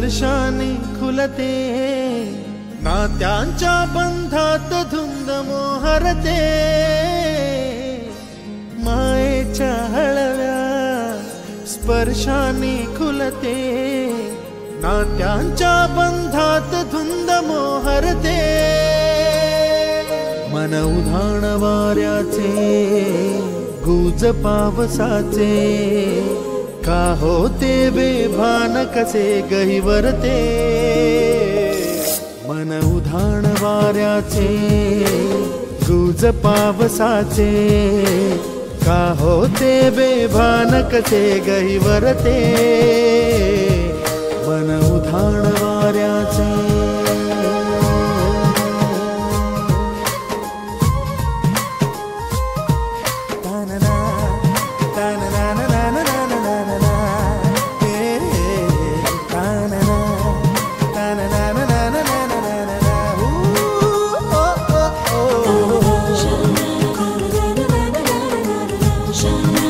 स्पर्शाने खुलते, नात्यांच्या बंधात धुंद मोहरते, मायेच्या हळव्या स्पर्शाने खुलते, नात्यांच्या बंधात धुंद मोहरते, मन उधाण वाऱ्याचे गुज पावसाचे, का होते बेभान कसे गहिवरते, मन उधाण वाऱ्याचे गुज पावसाचे, का होते बेभान कसे गहिवरते, मन उधाण वाऱ्याचे। Shine